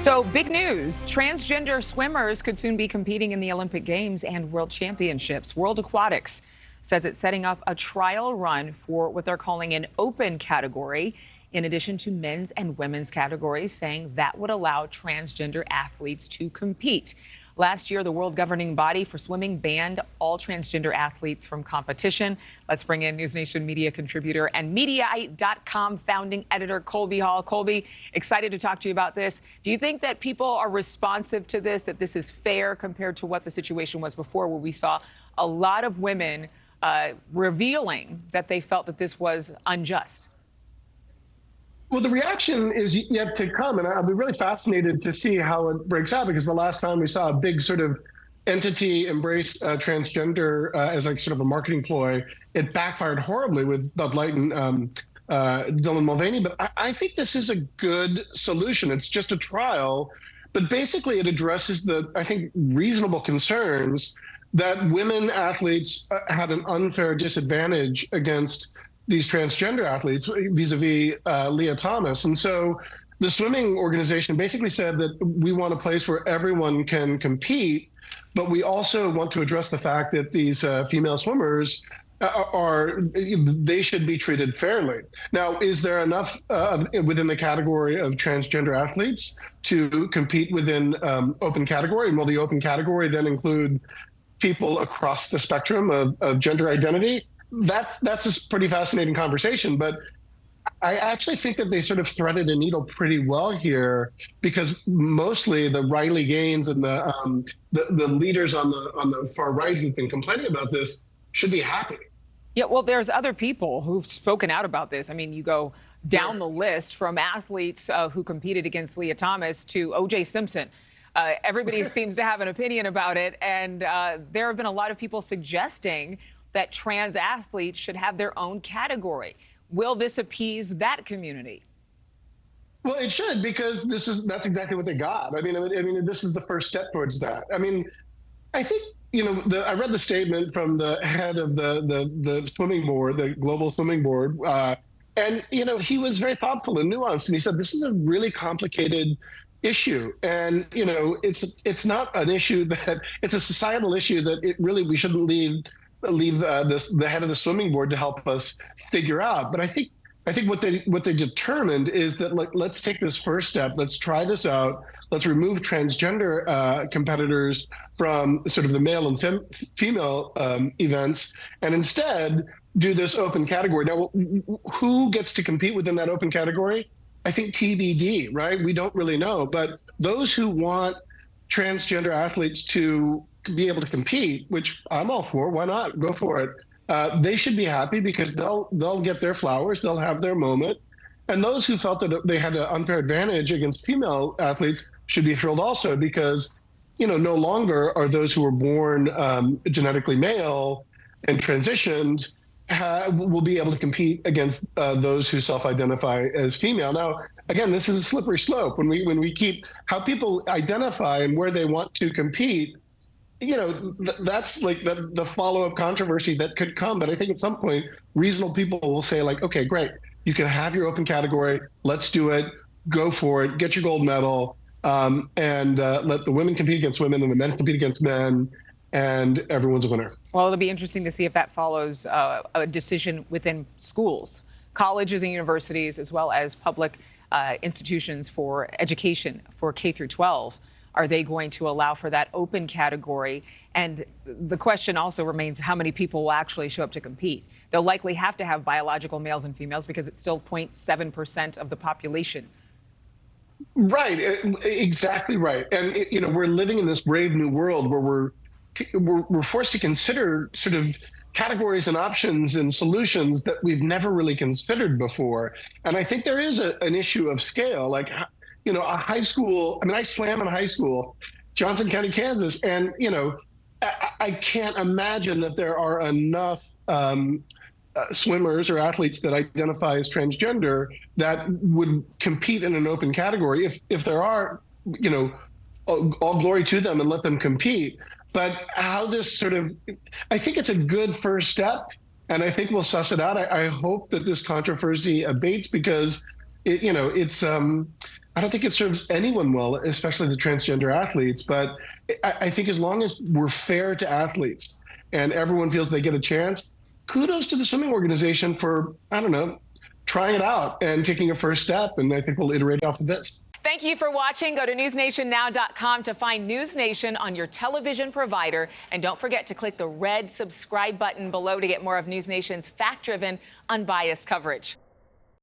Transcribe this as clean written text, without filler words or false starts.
So, big news. Transgender swimmers could soon be competing in the Olympic Games and World Championships. World Aquatics says it's setting up a trial run for what they're calling an open category, in addition to men's and women's categories, saying that would allow transgender athletes to compete. Last year, the world governing body for swimming banned all transgender athletes from competition. Let's bring in NewsNation media contributor and Mediaite.com founding editor Colby Hall. Colby, excited to talk to you about this. Do you think that people are responsive to this, that this is fair compared to what the situation was before, where we saw a lot of women revealing that they felt that this was unjust? Well, the reaction is yet to come, and I'll be really fascinated to see how it breaks out, because the last time we saw a big sort of entity embrace transgender as like sort of a marketing ploy, it backfired horribly with Bud Light and Dylan Mulvaney. But I think this is a good solution. It's just a trial, but basically it addresses the, I think, reasonable concerns that women athletes had an unfair disadvantage against these transgender athletes vis-a-vis Leah Thomas. And so the swimming organization basically said that we want a place where everyone can compete, but we also want to address the fact that these female swimmers they should be treated fairly. Now, is there enough within the category of transgender athletes to compete within open category? Will the open category then include people across the spectrum of gender identity? That's a pretty fascinating conversation, but I actually think that they sort of threaded a needle pretty well here, because mostly the Riley Gaines and the leaders on the far right who've been complaining about this should be happy. Yeah, well, there's other people who've spoken out about this. I mean, you go down the list from athletes who competed against Leah Thomas to O.J. Simpson. Everybody seems to have an opinion about it, and there have been a lot of people suggesting that trans athletes should have their own category. Will this appease that community? Well, it should, because that's exactly what they got. I mean, this is the first step towards that. I mean, I think, I read the statement from the head of the swimming board, the global swimming board, and, he was very thoughtful and nuanced, and he said, this is a really complicated issue. And, it's not an issue it's a societal issue that we shouldn't leave the head of the swimming board to help us figure out. But I think what they determined is that, let's take this first step. Let's try this out. Let's remove transgender competitors from sort of the male and female events, and instead do this open category. Now, who gets to compete within that open category? I think TBD, right? We don't really know. But those who want transgender athletes to be able to compete, which I'm all for, why not? Go for it. They should be happy, because they'll get their flowers, they'll have their moment. And those who felt that they had an unfair advantage against female athletes should be thrilled also, because, no longer are those who were born genetically male and transitioned will be able to compete against those who self-identify as female. Now, again, this is a slippery slope. When we keep how people identify and where they want to compete, that's like the follow-up controversy that could come. But I think at some point, reasonable people will say, okay, great, you can have your open category. Let's do it. Go for it. Get your gold medal. And let the women compete against women and the men compete against men. And everyone's a winner. Well, it'll be interesting to see if that follows a decision within schools, colleges and universities, as well as public institutions for education for K through 12. Are they going to allow for that open category? And the question also remains, how many people will actually show up to compete? They'll likely have to have biological males and females, because it's still 0.7% of the population. Right, exactly right. And we're living in this brave new world where we're forced to consider sort of categories and options and solutions that we've never really considered before. And I think there is an issue of scale. A high school, I swam in high school, Johnson County, Kansas, and, I can't imagine that there are enough swimmers or athletes that identify as transgender that would compete in an open category. If there are, all glory to them and let them compete. But how this I think it's a good first step, and I think we'll suss it out. I hope that this controversy abates, because it's I don't think it serves anyone well, especially the transgender athletes. But I think as long as we're fair to athletes and everyone feels they get a chance, kudos to the swimming organization for, I don't know, trying it out and taking a first step. And I think we'll iterate off of this. Thank you for watching. Go to newsnationnow.com to find NewsNation on your television provider. And don't forget to click the red subscribe button below to get more of NewsNation's fact-driven, unbiased coverage.